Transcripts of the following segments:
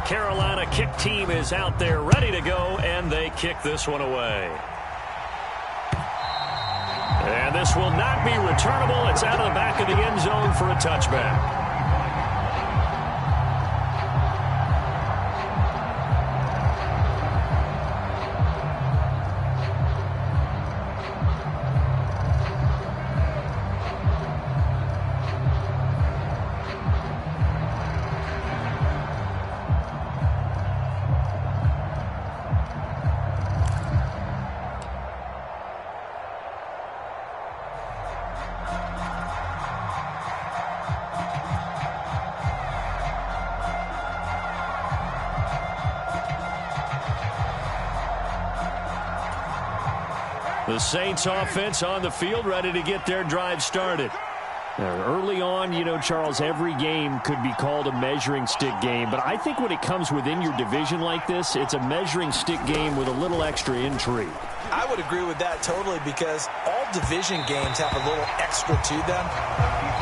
Carolina kick team is out there ready to go, and they kick this one away. And this will not be returnable. It's out of the back of the end zone for a touchback. The Saints offense on the field, ready to get their drive started. Early on, you know, Charles, every game could be called a measuring stick game. But I think when it comes within your division like this, it's a measuring stick game with a little extra intrigue. I would agree with that totally, because all division games have a little extra to them.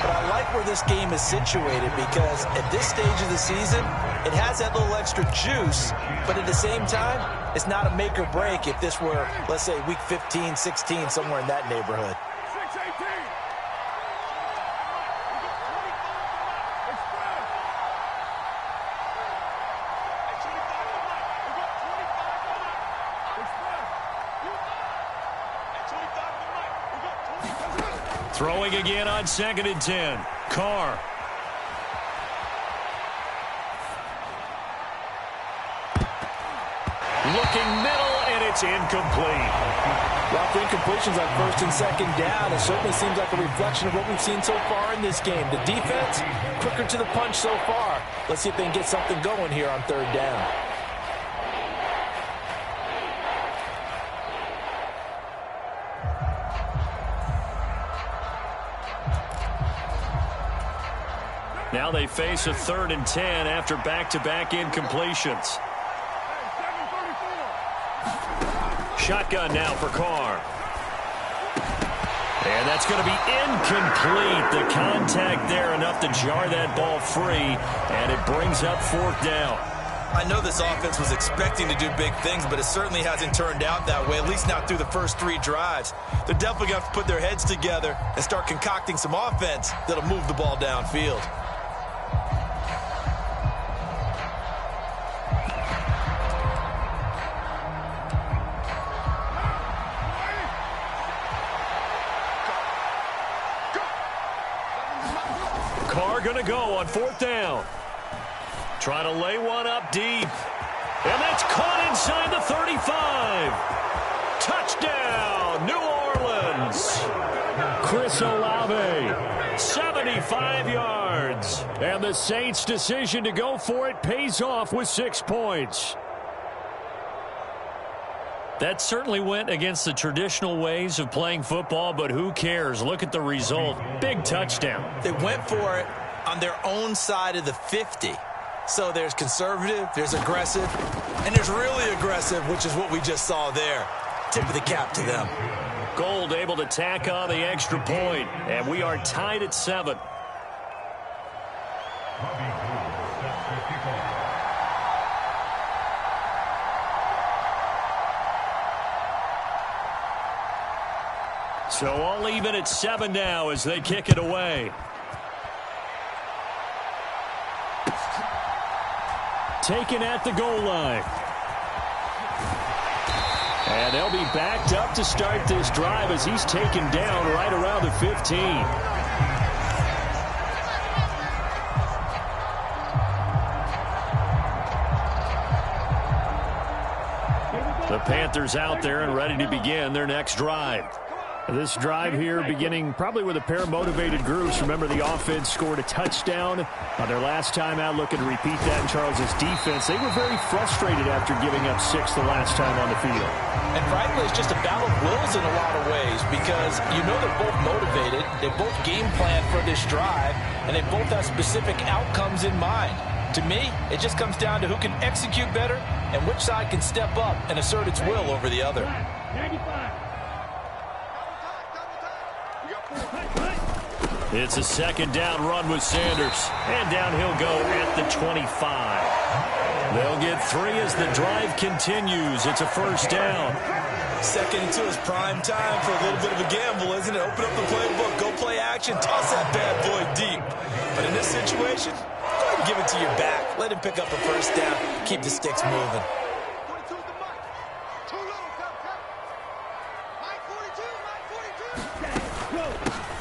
But I like where this game is situated, because at this stage of the season, it has that little extra juice. But at the same time, it's not a make or break if this were, let's say, week 15, 16, somewhere in that neighborhood. Throwing again on 2nd and 10. Carr. Looking middle, and it's incomplete. Rough incompletions on 1st and 2nd down. It certainly seems like a reflection of what we've seen so far in this game. The defense, quicker to the punch so far. Let's see if they can get something going here on 3rd down. Now they face a 3rd and 10 after back-to-back incompletions. Shotgun now for Carr. And that's going to be incomplete. The contact there enough to jar that ball free, and it brings up 4th down. I know this offense was expecting to do big things, but it certainly hasn't turned out that way, at least not through the first 3 drives. They're definitely going to have to put their heads together and start concocting some offense that'll move the ball downfield. Carr going to go on 4th down. Trying to lay one up deep. And that's caught inside the 35. Touchdown, New Orleans. Chris Olave, 75 yards. And the Saints' decision to go for it pays off with 6 points. That certainly went against the traditional ways of playing football, but who cares? Look at the result. Big touchdown. They went for it on their own side of the 50. So there's conservative, there's aggressive, and there's really aggressive, which is what we just saw there. Tip of the cap to them. Gold able to tack on the extra point, and we are tied at 7. So all even at 7 now as they kick it away. Taken at the goal line. And they'll be backed up to start this drive as he's taken down right around the 15. The Panthers out there and ready to begin their next drive. This drive here beginning probably with a pair of motivated groups. Remember, the offense scored a touchdown on their last time out. Looking to repeat that in Charles's defense. They were very frustrated after giving up 6 the last time on the field. And frankly, it's just a battle of wills in a lot of ways, because you know they're both motivated. They both game plan for this drive, and they both have specific outcomes in mind. To me, it just comes down to who can execute better and which side can step up and assert its will over the other. 95. It's a second down run with Sanders. And down he'll go at the 25. They'll get 3 as the drive continues. It's a first down. Second and 2 is prime time for a little bit of a gamble, isn't it? Open up the playbook, go play action, toss that bad boy deep. But in this situation, go ahead and give it to your back. Let him pick up a first down. Keep the sticks moving.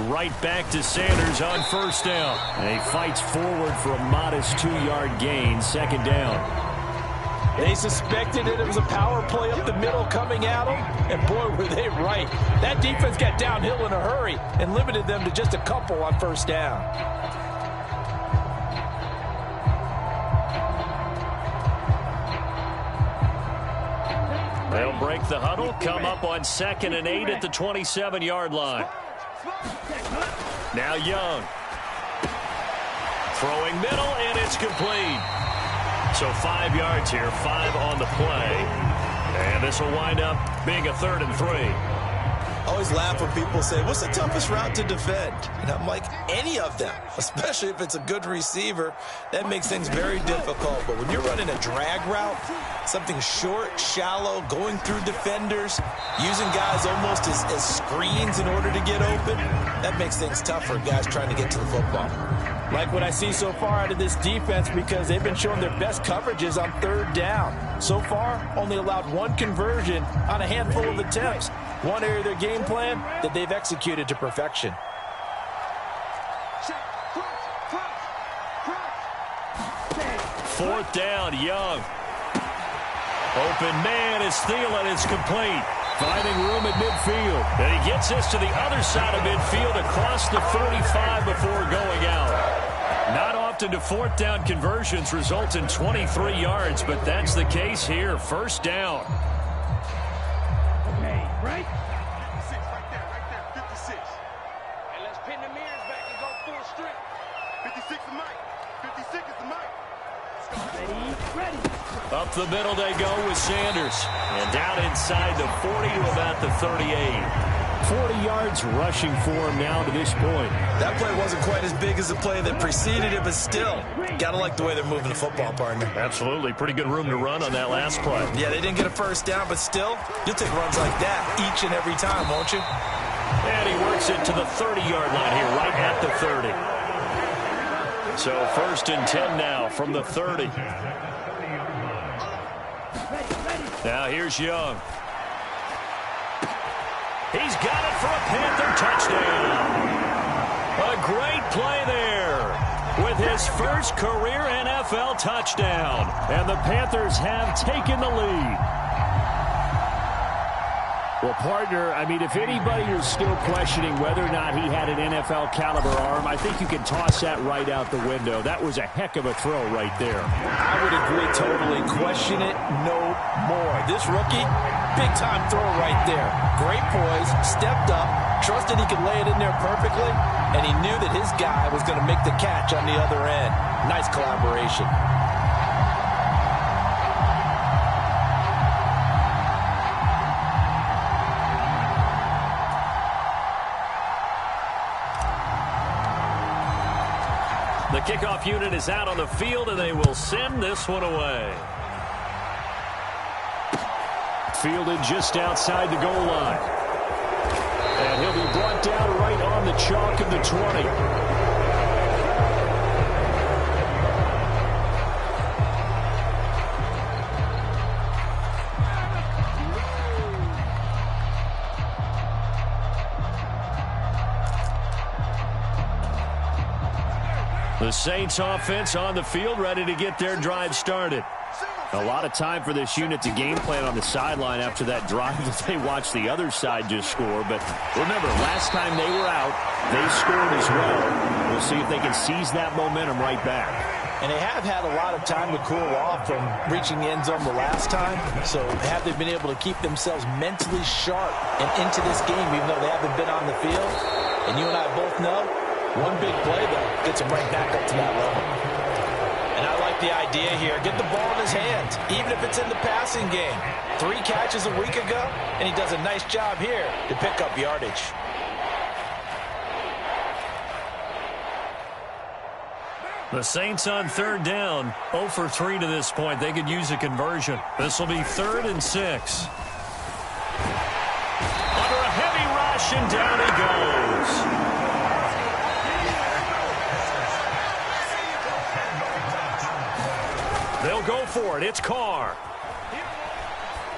Right back to Sanders on first down. And he fights forward for a modest 2-yard gain. Second down. They suspected it was a power play up the middle coming at them, and boy, were they right. That defense got downhill in a hurry and limited them to just a couple on first down. They'll break the huddle, come up on 2nd and 8 at the 27-yard line. Now Young. Throwing middle, and it's complete. So 5 yards here, 5 on the play. And this will wind up being a 3rd and 3. I always laugh when people say, what's the toughest route to defend? And I'm like, any of them, especially if it's a good receiver. That makes things very difficult. But when you're running a drag route, something short, shallow, going through defenders, using guys almost as screens in order to get open, that makes things tough for guys trying to get to the football. Like what I see so far out of this defense, because they've been showing their best coverages on 3rd down. So far, only allowed 1 conversion on a handful of attempts. One area of their game plan that they've executed to perfection. Fourth down, Young. Open man is Thielen. It's complete. Finding room at midfield. And he gets this to the other side of midfield across the 35 before going out. Not often do 4th down conversions result in 23 yards, but that's the case here. First down. Okay, right? 56 right there, 56. And let's pin the mirrors back and go full strength. 56 is Mike. 56 is the Mike. Ready. Up the middle they go with Sanders. And down inside the 40 to about the 38. 40 yards rushing for him now to this point. That play wasn't quite as big as the play that preceded it, but still, gotta like the way they're moving the football, partner. Absolutely. Pretty good room to run on that last play. Yeah, they didn't get a first down, but still, you'll take runs like that each and every time, won't you? And he works it to the 30-yard line here, right at the 30. So 1st and 10 now from the 30. Now here's Young. He's got it for a Panther touchdown. A great play there with his first career NFL touchdown. And the Panthers have taken the lead. Well, partner, I mean, if anybody is still questioning whether or not he had an NFL caliber arm, I think you can toss that right out the window. That was a heck of a throw right there. I would agree totally. Question it no more. This rookie, big-time throw right there. Great poise, stepped up, trusted he could lay it in there perfectly, and he knew that his guy was going to make the catch on the other end. Nice collaboration. The kickoff unit is out on the field, and they will send this one away. Fielded just outside the goal line. And he'll be brought down right on the chalk of the 20. The Saints offense on the field, ready to get their drive started. A lot of time for this unit to game plan on the sideline after that drive that they watched the other side just score. But remember, last time they were out, they scored as well. We'll see if they can seize that momentum right back. And they have had a lot of time to cool off from reaching the end zone the last time. So have they been able to keep themselves mentally sharp and into this game, even though they haven't been on the field? And you and I both know, one big play, though, gets him right back up to that level. And I like the idea here. Get the ball in his hands, even if it's in the passing game. 3 catches a week ago, and he does a nice job here to pick up yardage. The Saints on third down, 0 for 3 to this point. They could use a conversion. This will be 3rd and 6. Under a heavy rush, and down he goes. They'll go for it. It's Carr.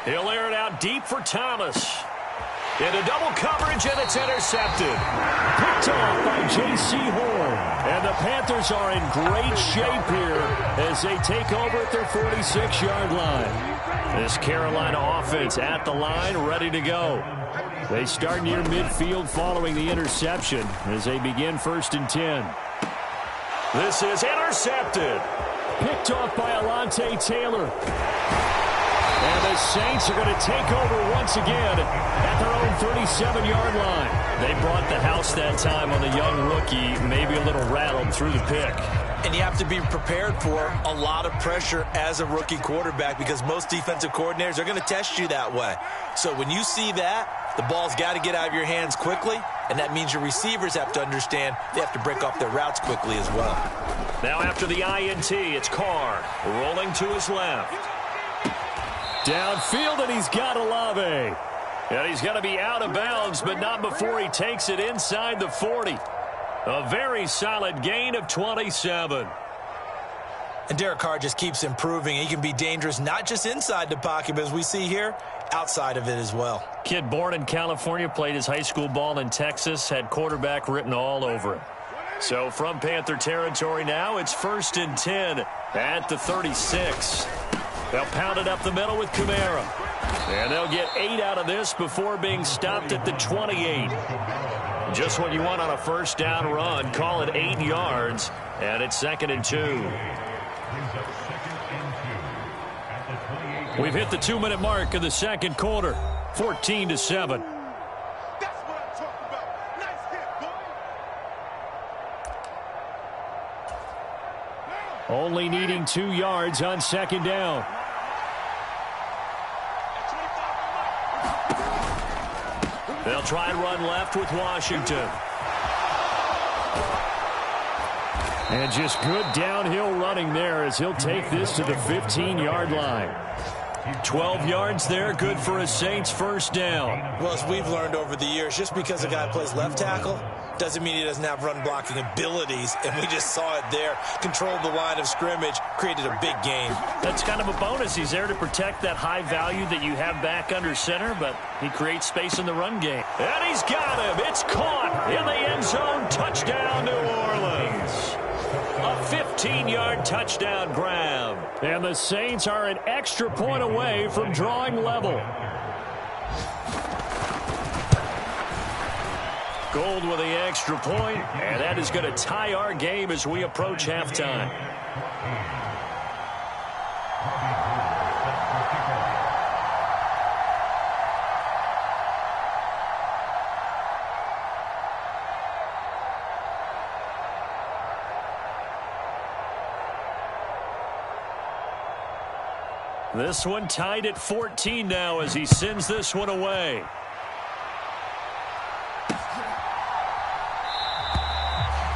He'll air it out deep for Thomas. Into double coverage, and it's intercepted. Picked off by J.C. Horn. And the Panthers are in great shape here as they take over at their 46-yard line. This Carolina offense at the line, ready to go. They start near midfield following the interception as they begin 1st and 10. This is intercepted. Picked off by Alontae Taylor. And the Saints are going to take over once again at their own 37-yard line. They brought the house that time on the young rookie, maybe a little rattled through the pick. And you have to be prepared for a lot of pressure as a rookie quarterback because most defensive coordinators are going to test you that way. So when you see that, the ball's got to get out of your hands quickly, and that means your receivers have to understand they have to break off their routes quickly as well. Now after the INT, it's Carr rolling to his left. Downfield, and he's got Olave. And he's going to be out of bounds, but not before he takes it inside the 40. A very solid gain of 27. And Derek Carr just keeps improving. He can be dangerous not just inside the pocket, but as we see here, outside of it as well. Kid born in California, played his high school ball in Texas, had quarterback written all over him. So from Panther territory now, it's 1st and 10 at the 36. They'll pound it up the middle with Kamara. And they'll get 8 out of this before being stopped at the 28. Just what you want on a first down run. Call it 8 yards. And it's 2nd and 2. We've hit the 2-minute mark of the second quarter. 14-7. That's what I'm talking about. Nice hit, boy. Only needing 2 yards on 2nd down. They'll try and run left with Washington. And just good downhill running there as he'll take this to the 15-yard line. 12 yards there, good for a Saints first down. Well, as we've learned over the years, just because a guy plays left tackle doesn't mean he doesn't have run blocking abilities, and we just saw it there. Controlled the line of scrimmage, created a big gain. That's kind of a bonus. He's there to protect that high value that you have back under center, but he creates space in the run game. And he's got him. It's caught in the end zone. Touchdown, New Orleans. A 15-yard touchdown grab. And the Saints are an extra point away from drawing level. Gold with the extra point, and that is going to tie our game as we approach halftime. This one tied at 14 now as he sends this one away.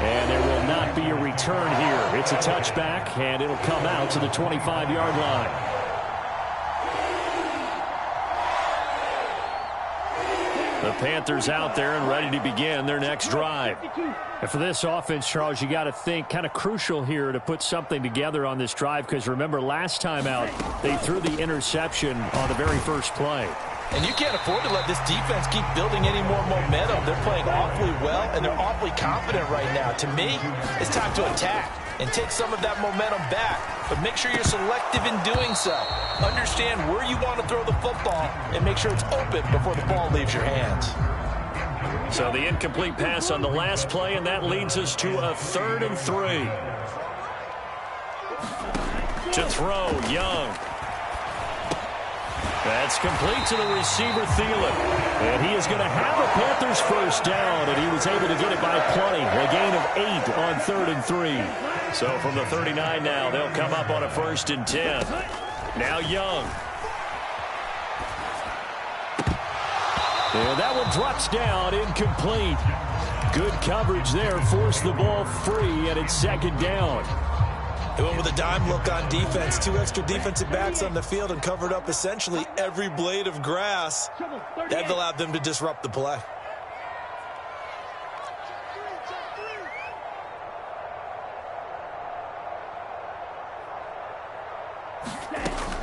And there will not be a return here. It's a touchback, and it'll come out to the 25-yard line. The Panthers out there and ready to begin their next drive. And for this offense, Charles, you got to think kind of crucial here to put something together on this drive because remember last time out they threw the interception on the very first play. And you can't afford to let this defense keep building any more momentum. They're playing awfully well, and they're awfully confident right now. To me, it's time to attack and take some of that momentum back. But make sure you're selective in doing so. Understand where you want to throw the football and make sure it's open before the ball leaves your hands. So the incomplete pass on the last play, and that leads us to a 3rd and 3. To throw, Young. That's complete to the receiver, Thielen. And he is going to have a Panthers first down, and he was able to get it by plenty. A gain of 8 on 3rd and 3. So from the 39 now, they'll come up on a 1st and 10. Now Young. And that one drops down, incomplete. Good coverage there, forced the ball free, and it's second down. They went with a dime look on defense. 2 extra defensive backs on the field and covered up essentially every blade of grass. That allowed them to disrupt the play.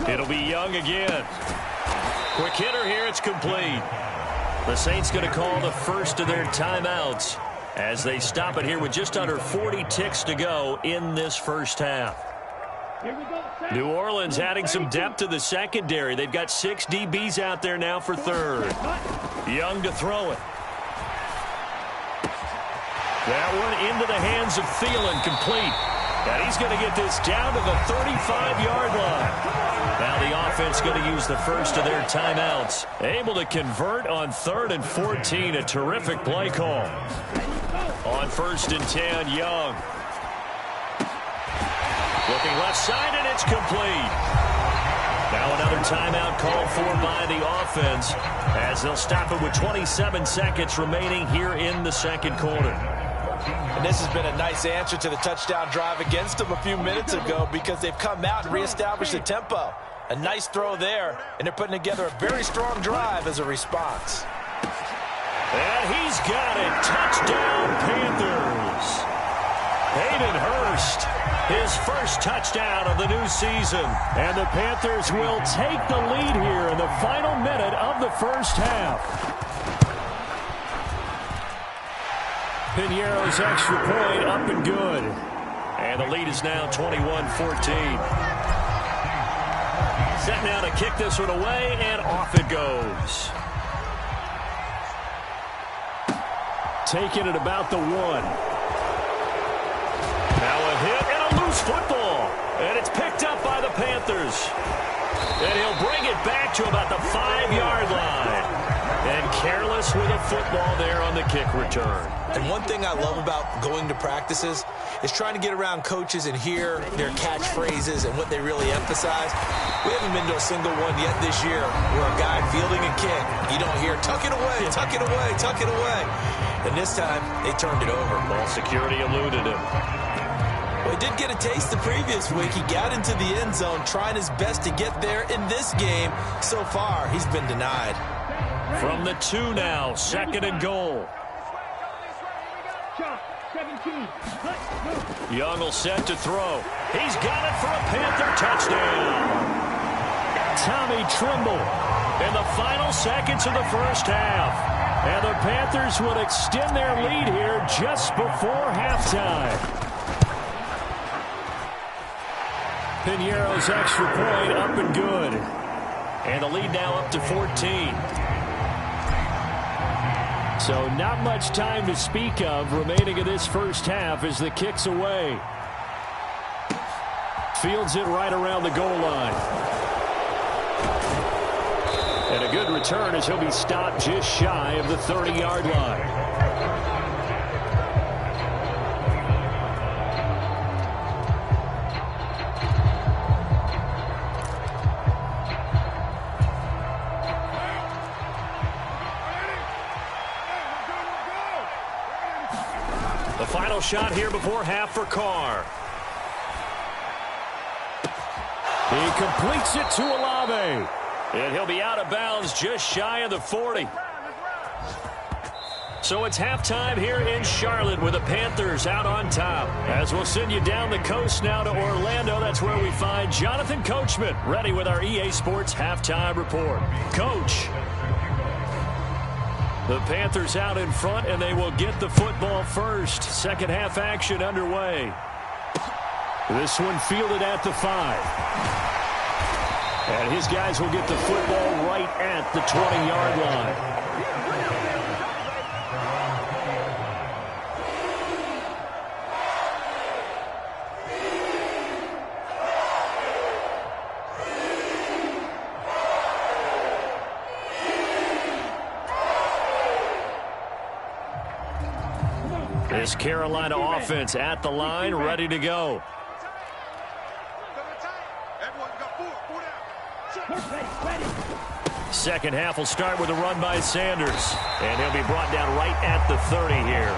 It'll be Young again. Quick hitter here, it's complete. The Saints going to call the first of their timeouts as they stop it here with just under 40 ticks to go in this first half. New Orleans adding some depth to the secondary. They've got 6 DBs out there now for third. Young to throw it. That one into the hands of Thielen, complete. And he's going to get this down to the 35-yard line. Now the offense going to use the first of their timeouts. Able to convert on 3rd and 14. A terrific play call. On 1st and 10, Young. Looking left side, and it's complete. Now another timeout called for by the offense as they'll stop it with 27 seconds remaining here in the second quarter. And this has been a nice answer to the touchdown drive against them a few minutes ago because they've come out and reestablished the tempo. A nice throw there, and they're putting together a very strong drive as a response. And he's got it. Touchdown, Panthers. Hayden Hurst, his first touchdown of the new season. And the Panthers will take the lead here in the final minute of the first half. Pinheiro's extra point up and good. And the lead is now 21-14. Set now to kick this one away, and off it goes. Taking it about the 1. Now a hit and a loose football. And it's picked up by the Panthers. And he'll bring it back to about the 5-yard line. And careless with a football there on the kick return. And one thing I love about going to practices is trying to get around coaches and hear their catchphrases and what they really emphasize. We haven't been to a single one yet this year where a guy fielding a kick, you don't hear, tuck it away, tuck it away, tuck it away. And this time, they turned it over. Ball security eluded him. Well, he did get a taste the previous week. He got into the end zone trying his best to get there in this game. So far, he's been denied. From the 2 now, 2nd and goal. Young will set to throw. He's got it for a Panther touchdown. Tommy Tremble in the final seconds of the first half. And the Panthers would extend their lead here just before halftime. Pinheiro's extra point up and good. And the lead now up to 14. So not much time to speak of remaining in this first half as the kick's away. Fields it right around the goal line. And a good return as he'll be stopped just shy of the 30-yard line. The final shot here before half for Carr. He completes it to Olave. And he'll be out of bounds just shy of the 40. So it's halftime here in Charlotte with the Panthers out on top. As we'll send you down the coast now to Orlando, that's where we find Jonathan Coachman ready with our EA Sports halftime report. Coach. The Panthers out in front, and they will get the football first. Second half action underway. This one fielded at the 5. And his guys will get the football right at the 20-yard line. This Carolina offense at the line, ready to go. Second half will start with a run by Sanders. And he'll be brought down right at the 30 here.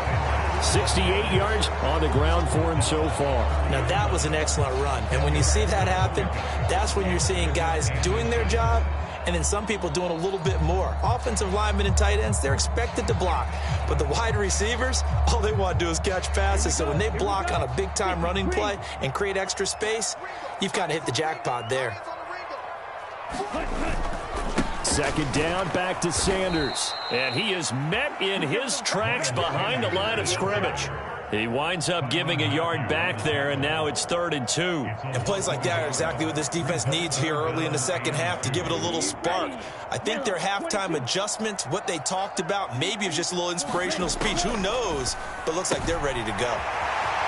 68 yards on the ground for him so far. Now, that was an excellent run. And when you see that happen, that's when you're seeing guys doing their job and then some people doing a little bit more. Offensive linemen and tight ends, they're expected to block. But the wide receivers, all they want to do is catch passes. So when they block on a big-time running play and create extra space, you've kind of hit the jackpot there. Second down, back to Sanders. And he is met in his tracks behind the line of scrimmage. He winds up giving a yard back there, and now it's 3rd and 2. And plays like that are exactly what this defense needs here early in the second half to give it a little spark. I think their halftime adjustment, what they talked about, maybe it was just a little inspirational speech. Who knows? But looks like they're ready to go.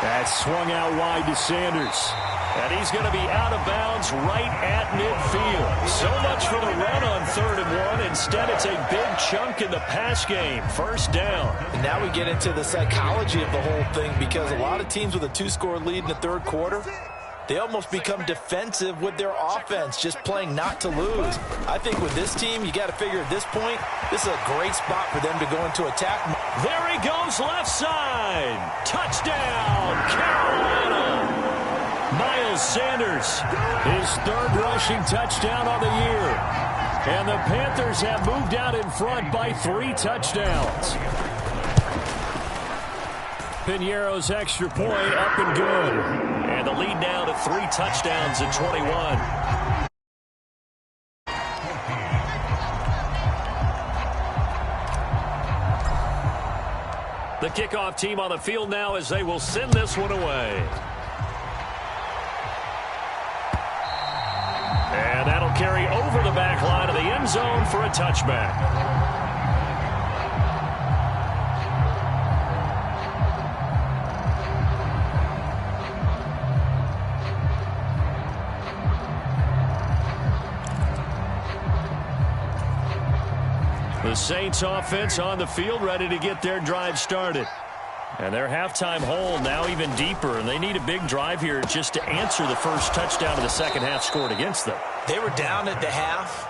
That's swung out wide to Sanders. And he's going to be out of bounds right at midfield. So much for the run on 3rd and 1. Instead, it's a big chunk in the pass game. First down. And now we get into the psychology of the whole thing, because a lot of teams with a 2-score lead in the third quarter, they almost become defensive with their offense, just playing not to lose. I think with this team, you got to figure at this point, this is a great spot for them to go into attack. There he goes, left side. Touchdown, Carolina. Miles Sanders, his 3rd rushing touchdown on the year. And the Panthers have moved out in front by 3 touchdowns. Piñeiro's extra point up and good. And the lead now to 3 touchdowns at 21. The kickoff team on the field now as they will send this one away. And that'll carry over the back line of the end zone for a touchback. The Saints offense on the field ready to get their drive started. And their halftime hole now even deeper, and they need a big drive here just to answer the first touchdown of the second half scored against them. They were down at the half.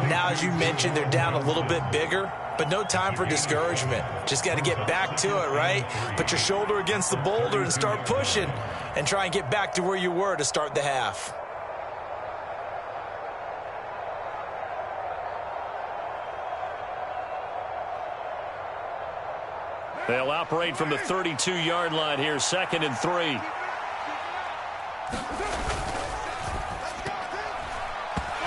Now, as you mentioned, they're down a little bit bigger, but no time for discouragement. Just got to get back to it, right? Put your shoulder against the boulder and start pushing and try and get back to where you were to start the half. They'll operate from the 32-yard line here, 2nd and 3.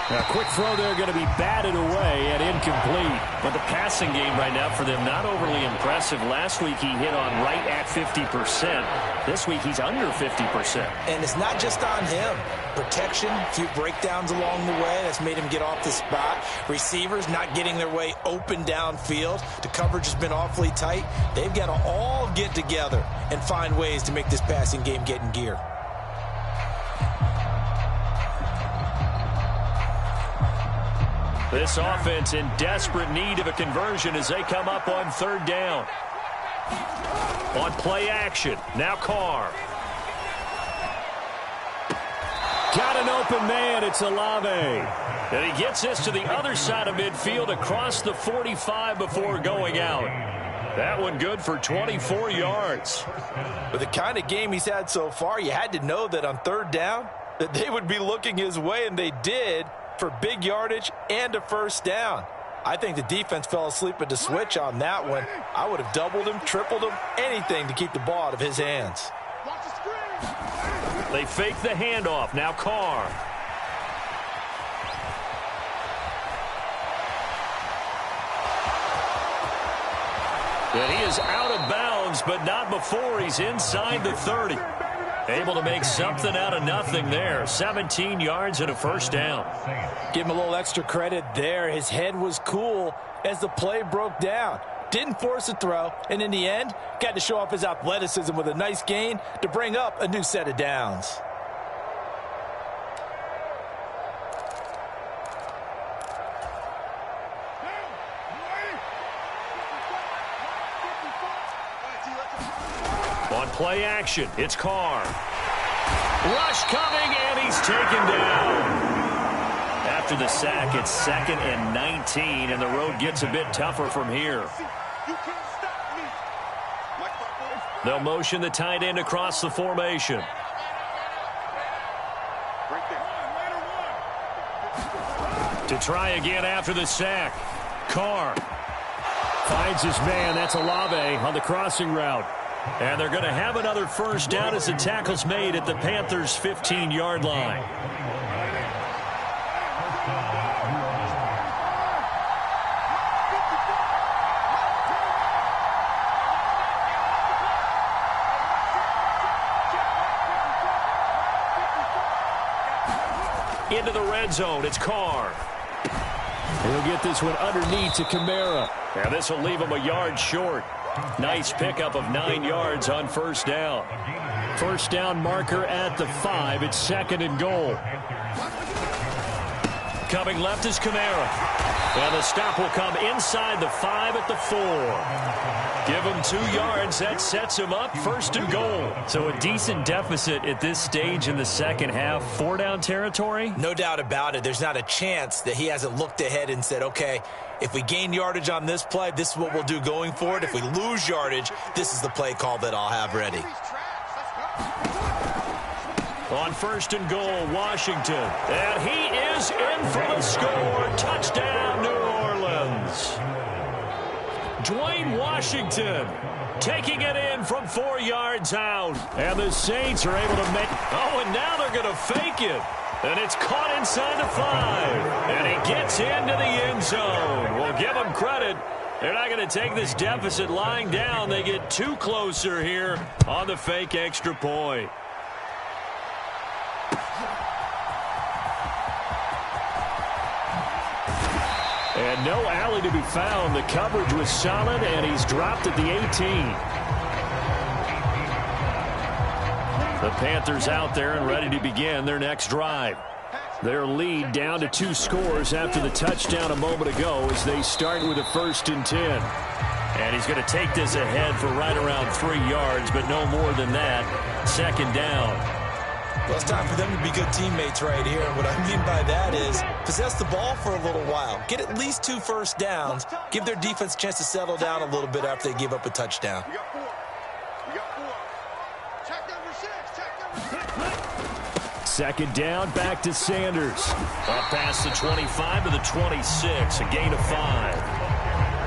A quick throw there going to be batted away and incomplete. But the passing game right now for them not overly impressive. Last week he hit on right at 50%. This week he's under 50%. And it's not just on him. Protection, a few breakdowns along the way. That's made him get off the spot. Receivers not getting their way open downfield. The coverage has been awfully tight. They've got to all get together and find ways to make this passing game get in gear. This offense in desperate need of a conversion as they come up on 3rd down. On play action, now Carr. Got an open man, it's Olave. And he gets this to the other side of midfield across the 45 before going out. That one good for 24 yards. With the kind of game he's had so far, you had to know that on 3rd down, that they would be looking his way, and they did, for big yardage and a first down. I think the defense fell asleep at the switch on that one. I would have doubled him, tripled him, anything to keep the ball out of his hands. They fake the handoff. Now Carr. And he is out of bounds, but not before he's inside the 30. Able to make something out of nothing there. 17 yards and a first down. Give him a little extra credit there. His head was cool as the play broke down. Didn't force a throw, and in the end, got to show off his athleticism with a nice gain to bring up a new set of downs. On play action, it's Carr. Rush coming, and he's taken down. after the sack. It's 2nd and 19, and the road gets a bit tougher from here. They'll motion the tight end across the formation. To try again after the sack. Carr finds his man. That's Olave on the crossing route. And they're going to have another first down as the tackle's made at the Panthers' 15-yard line. Into the red zone. It's Carr. He'll get this one underneath to Kamara. And this will leave him a yard short. Nice pickup of 9 yards on first down. First down marker at the 5. It's 2nd and goal. Coming left is Kamara. And the stop will come inside the 5 at the 4. Give him 2 yards. That sets him up 1st and goal. So a decent deficit at this stage in the second half. 4-down territory? No doubt about it. There's not a chance that he hasn't looked ahead and said, okay, if we gain yardage on this play, this is what we'll do going forward. If we lose yardage, this is the play call that I'll have ready. On 1st and goal, Washington. And he is in for the score. Touchdown, New Orleans. Dwayne Washington taking it in from 4 yards out. And the Saints are able to make... Oh, and now they're going to fake it. And it's caught inside the 5. And he gets into the end zone. We'll give him credit. They're not going to take this deficit lying down. They get 2 closer here on the fake extra point. And no alley to be found. The coverage was solid, and he's dropped at the 18. The Panthers out there and ready to begin their next drive. Their lead down to 2 scores after the touchdown a moment ago as they start with a 1st and 10. And he's going to take this ahead for right around 3 yards, but no more than that. 2nd down. Well, it's time for them to be good teammates right here. And what I mean by that is possess the ball for a little while. Get at least 2 first downs. Give their defense a chance to settle down a little bit after they give up a touchdown. We got 4. We got 4. Check number 6. Check number 6. 2nd down, back to Sanders. Up past the 25 to the 26, a gain of 5.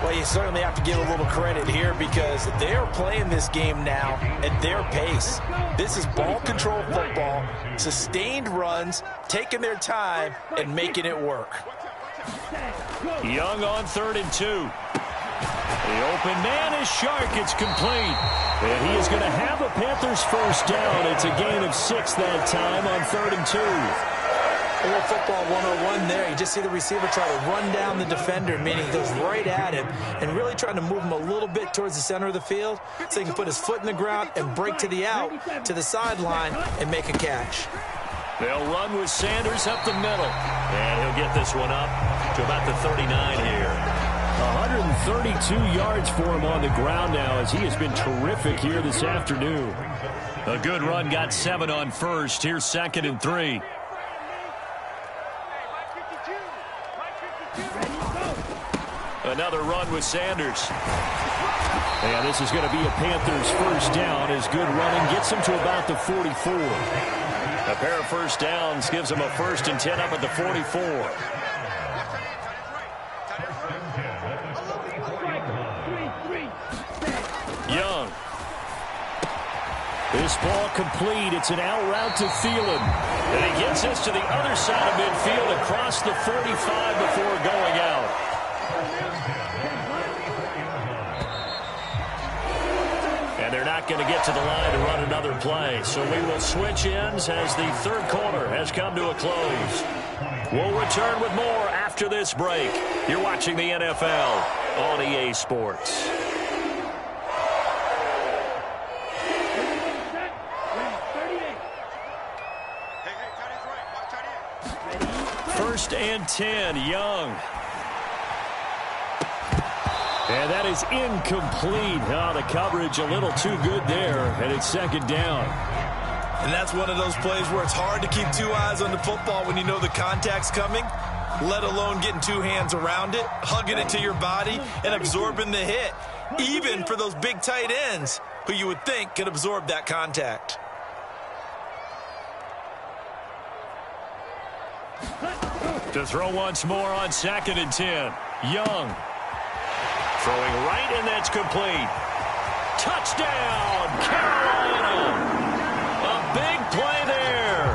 Well, you certainly have to give a little credit here because they are playing this game now at their pace. This is ball control football, sustained runs, taking their time, and making it work. Young on 3rd and 2. The open man is Shark. It's complete. And he is going to have a Panthers first down. It's a gain of 6 that time on 3rd and 2. A little football 101 there. You just see the receiver try to run down the defender, meaning he goes right at him and really trying to move him a little bit towards the center of the field so he can put his foot in the ground and break to the out, to the sideline, and make a catch. They'll run with Sanders up the middle. And he'll get this one up to about the 39 here. 132 yards for him on the ground now as he has been terrific here this afternoon. A good run, got 7 on first. Here's 2nd and 3. Another run with Sanders. And this is going to be a Panthers first down as good running gets him to about the 44. A pair of first downs gives him a 1st and 10 up at the 44. Young. This ball complete. It's an out route to Thielen. And he gets this to the other side of midfield across the 45 before going out. And they're not going to get to the line to run another play. So we will switch ends as the 3rd quarter has come to a close. We'll return with more after this break. You're watching the NFL on EA Sports. First and 10, Young. And that is incomplete. Oh, the coverage a little too good there, and it's 2nd down. And that's one of those plays where it's hard to keep 2 eyes on the football when you know the contact's coming. let alone getting two hands around it, hugging it to your body, and absorbing the hit, even for those big tight ends who you would think could absorb that contact. To throw once more on 2nd and 10. Young. Throwing right, and that's complete. Touchdown, Carolina. A big play there.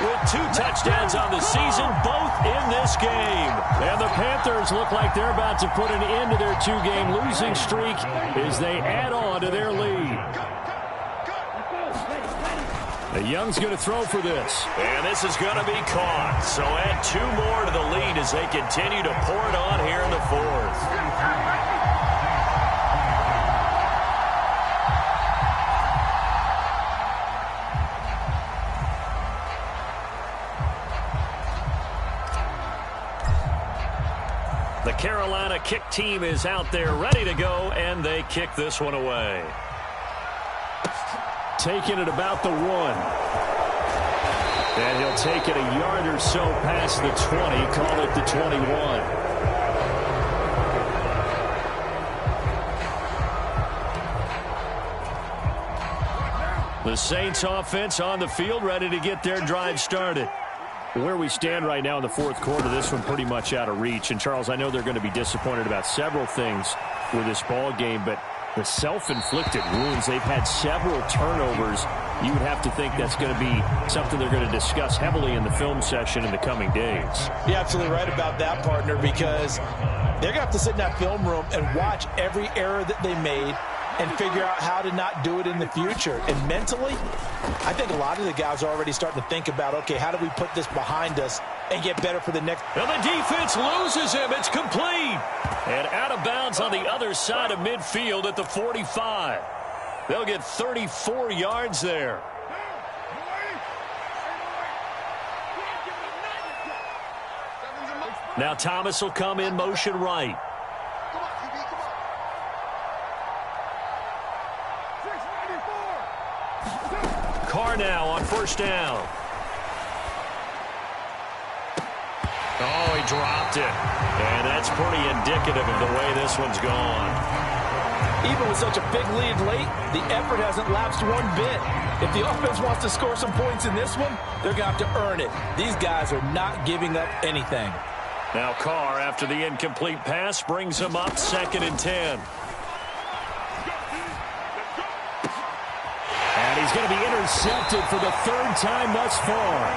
With 2 touchdowns on the season, both in this game. And the Panthers look like they're about to put an end to their 2-game losing streak as they add on to their lead. The Young's going to throw for this. And this is going to be caught. So add 2 more to the lead as they continue to pour it on here in the 4th. The Carolina kick team is out there ready to go, and they kick this one away. Taking it about the 1. And he'll take it a yard or so past the 20, call it the 21. The Saints offense on the field, ready to get their drive started. Where we stand right now in the 4th quarter, this one pretty much out of reach. And, Charles, I know they're going to be disappointed about several things with this ball game, but the self-inflicted wounds, they've had several turnovers. You would have to think that's going to be something they're going to discuss heavily in the film session in the coming days. You're absolutely right about that, partner, because they're going to have to sit in that film room and watch every error that they made and figure out how to not do it in the future. And mentally, I think a lot of the guys are already starting to think about, okay, how do we put this behind us and get better for the next. And the defense loses him. It's complete. And out of bounds on the other side of midfield at the 45. They'll get 34 yards there. Now Thomas will come in motion right. Carr now on 1st down. Oh, he dropped it. And that's pretty indicative of the way this one's gone. Even with such a big lead late, the effort hasn't lapsed one bit. If the offense wants to score some points in this one, they're going to have to earn it. These guys are not giving up anything. Now Carr, after the incomplete pass, brings him up 2nd and 10. And he's going to be intercepted for the 3rd time thus far.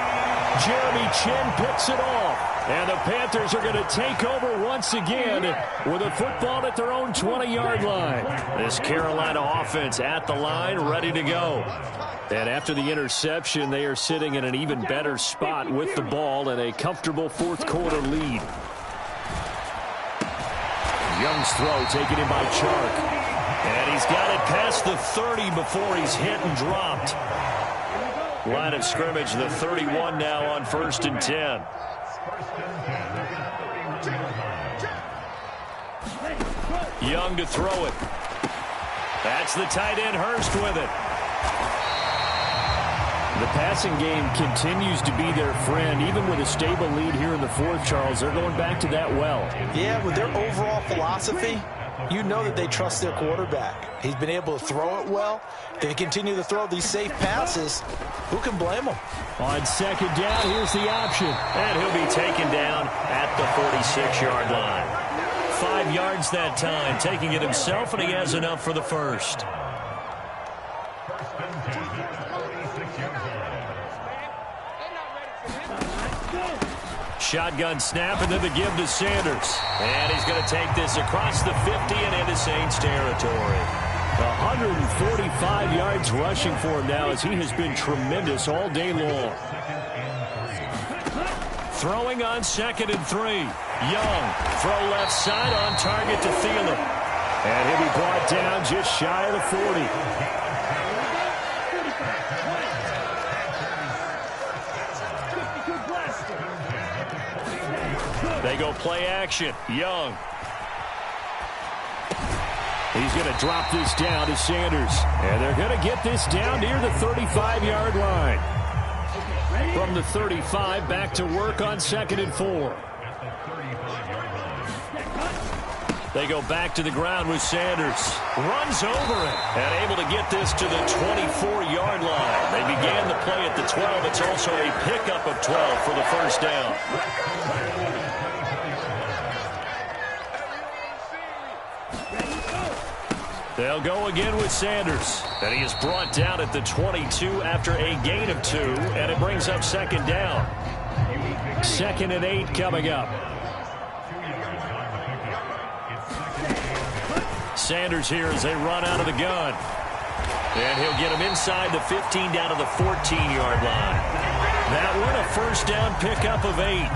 Jeremy Chin picks it off. And the Panthers are going to take over once again with a football at their own 20-yard line. This Carolina offense at the line, ready to go. And after the interception, they are sitting in an even better spot with the ball and a comfortable 4th quarter lead. Young's throw taken in by Chark. And he's got it past the 30 before he's hit and dropped. Line of scrimmage, the 31 now on 1st and 10. Young to throw it. That's the tight end Hurst with it. The passing game continues to be their friend. Even with a stable lead here in the 4th, Charles, they're going back to that well. Yeah, with their overall philosophy, you know that they trust their quarterback. He's been able to throw it well. They continue to throw these safe passes. Who can blame them? On 2nd down, here's the option. And he'll be taken down at the 46-yard line. 5 yards that time, taking it himself, and he has enough for the 1st. Shotgun snap, and then the give to Sanders. And he's going to take this across the 50 and into Saints territory. 145 yards rushing for him now as he has been tremendous all day long. Throwing on 2nd and 3. Young, throw left side on target to Thielen. And he'll be brought down just shy of the 40. They go play action. Young. He's going to drop this down to Sanders. And they're going to get this down near the 35-yard line. From the 35, back to work on 2nd and 4. They go back to the ground with Sanders. Runs over it. And able to get this to the 24-yard line. They began the play at the 12. It's also a pickup of 12 for the first down. They'll go again with Sanders. And he is brought down at the 22 after a gain of 2. And it brings up second down. 2nd and 8 coming up. Sanders here as they run out of the gun. And he'll get him inside the 15 down to the 14-yard line. That one a first down pickup of 8.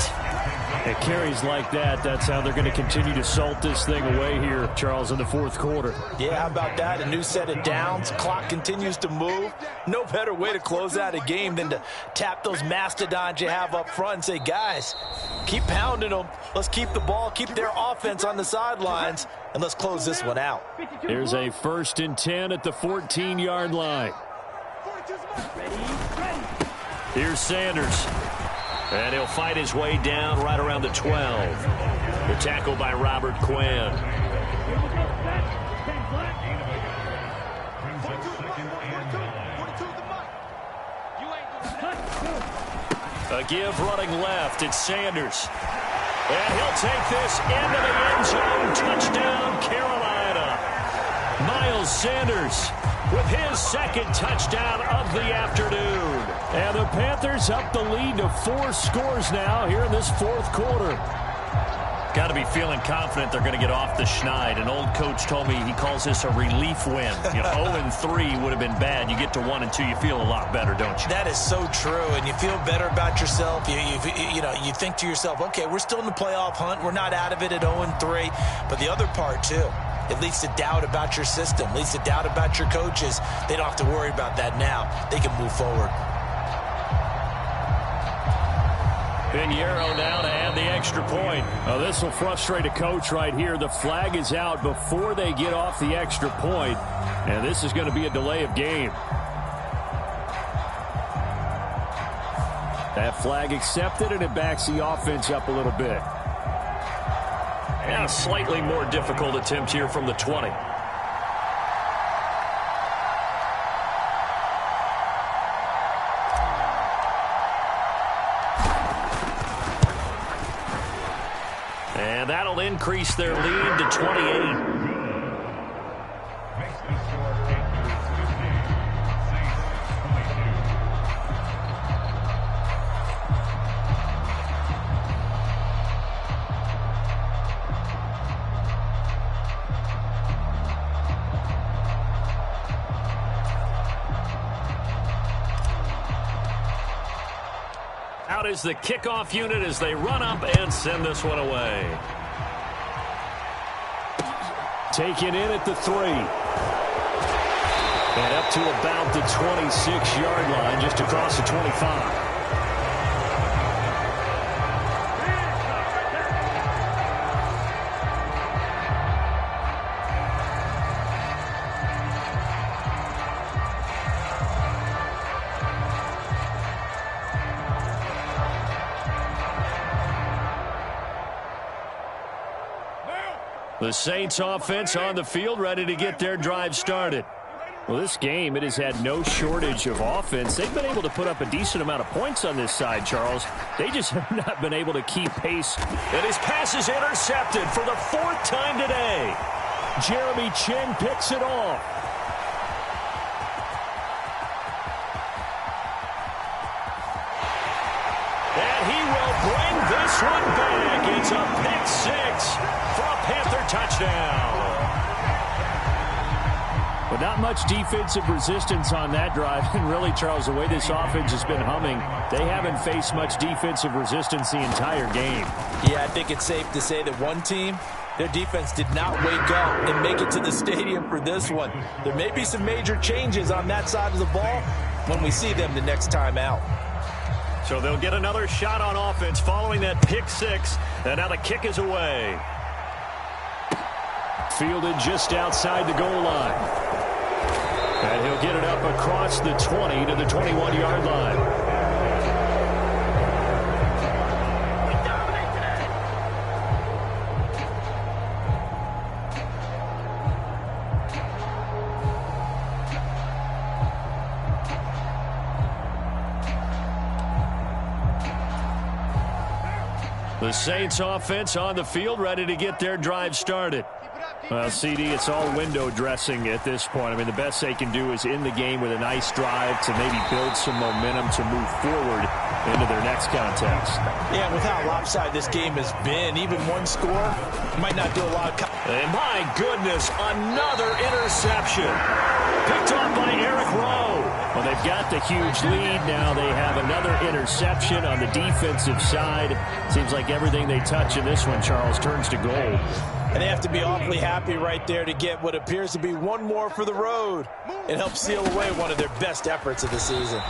It carries like that. That's how they're going to continue to salt this thing away here, Charles, in the fourth quarter. Yeah, how about that? A new set of downs. Clock continues to move. No better way to close out a game than to tap those mastodons you have up front and say, guys, keep pounding them. Let's keep the ball, keep their offense on the sidelines, and let's close this one out. Here's a 1st and 10 at the 14-yard line. Here's Sanders. And he'll fight his way down right around the 12. The tackle by Robert Quinn. A give running left. It's Sanders. And he'll take this into the end zone. Touchdown, Carolina. Miles Sanders with his 2nd touchdown of the afternoon. And the Panthers up the lead to 4 scores now here in this fourth quarter. Got to be feeling confident they're going to get off the schneid. An old coach told me he calls this a relief win. 0-3 would have been bad. You get to 1 and 2, you feel a lot better, don't you? That is so true, and you feel better about yourself. You think to yourself, okay, we're still in the playoff hunt. We're not out of it at 0-3. But the other part, too, it leads to doubt about your system, leads to doubt about your coaches. They don't have to worry about that now. They can move forward. Pinheiro now to add the extra point. Oh, this will frustrate a coach right here. The flag is out before they get off the extra point, and this is going to be a delay of game. That flag accepted, and it backs the offense up a little bit. And a slightly more difficult attempt here from the 20. And that'll increase their lead to 28. Out is the kickoff unit as they run up and send this one away. Taken in at the 3. And up to about the 26-yard line, just across the 25. The Saints offense on the field, ready to get their drive started. Well, this game, it has had no shortage of offense. They've been able to put up a decent amount of points on this side, Charles. They just have not been able to keep pace. And his pass is intercepted for the 4th time today. Jeremy Chin picks it off. And he will bring this one back. It's a pick 6 for a Panther touchdown. But not much defensive resistance on that drive. And really, Charles, the way this offense has been humming, they haven't faced much defensive resistance the entire game. Yeah, I think it's safe to say that one team, their defense did not wake up and make it to the stadium for this one. There may be some major changes on that side of the ball when we see them the next time out. So they'll get another shot on offense following that pick 6. And now the kick is away. Fielded just outside the goal line. And he'll get it up across the 20 to the 21-yard line. The Saints offense on the field, ready to get their drive started. Well, CD, it's all window dressing at this point. I mean, the best they can do is in the game with a nice drive to maybe build some momentum to move forward into their next contest. Yeah, with how lopsided this game has been, even one score might not do a lot of... And my goodness, another interception. Picked off by Eric Rowe. Well, they've got the huge lead now. They have another interception on the defensive side. Seems like everything they touch in this one, Charles, turns to gold. And they have to be awfully happy right there to get what appears to be one more for the road. It helps seal away one of their best efforts of the season.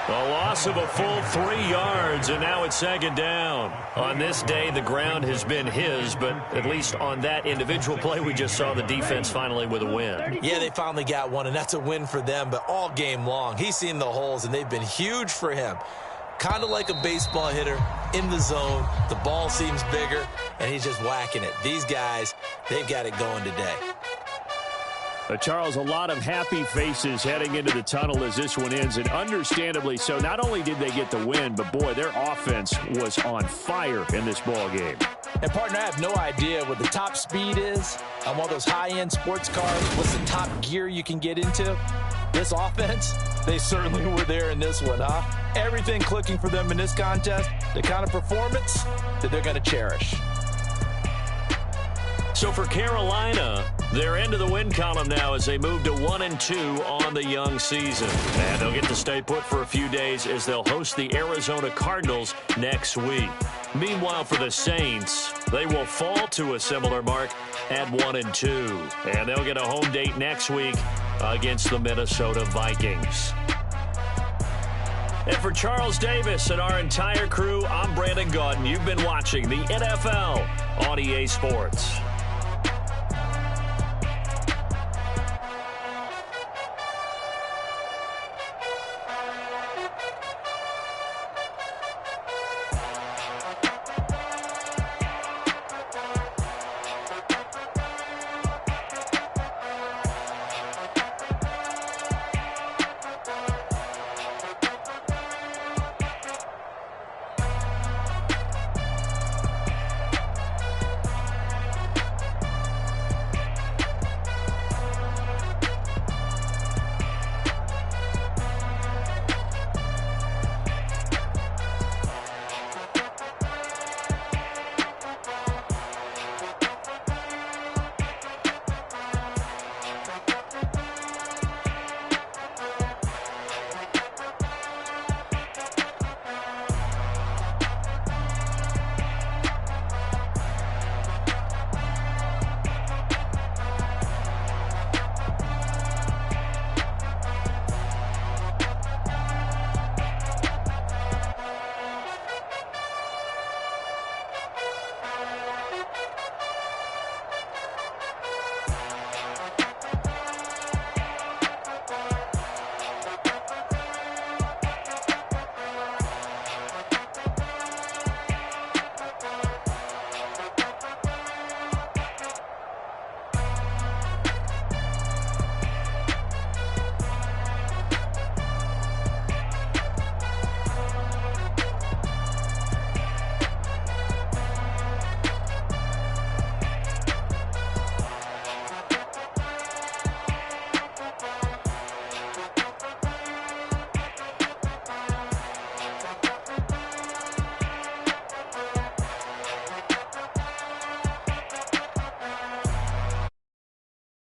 A loss of a full 3 yards, and now it's second down. On this day, the ground has been his, but at least on that individual play, we just saw the defense finally with a win. Yeah, they finally got one, and that's a win for them, but all game long, he's seen the holes, and they've been huge for him. Kind of like a baseball hitter in the zone. The ball seems bigger, and he's just whacking it. These guys, they've got it going today. Charles, a lot of happy faces heading into the tunnel as this one ends, and understandably so. Not only did they get the win, but, boy, their offense was on fire in this ball game. And, partner, I have no idea what the top speed is on one of those high-end sports cars. What's the top gear you can get into? This offense, they certainly were there in this one, huh? Everything clicking for them in this contest, the kind of performance that they're going to cherish. So for Carolina, they're into the win column now as they move to 1-2 on the young season. And they'll get to stay put for a few days as they'll host the Arizona Cardinals next week. Meanwhile, for the Saints, they will fall to a similar mark at 1-2. And they'll get a home date next week against the Minnesota Vikings. And for Charles Davis and our entire crew, I'm Brandon Gaudin. You've been watching the NFL on EA Sports.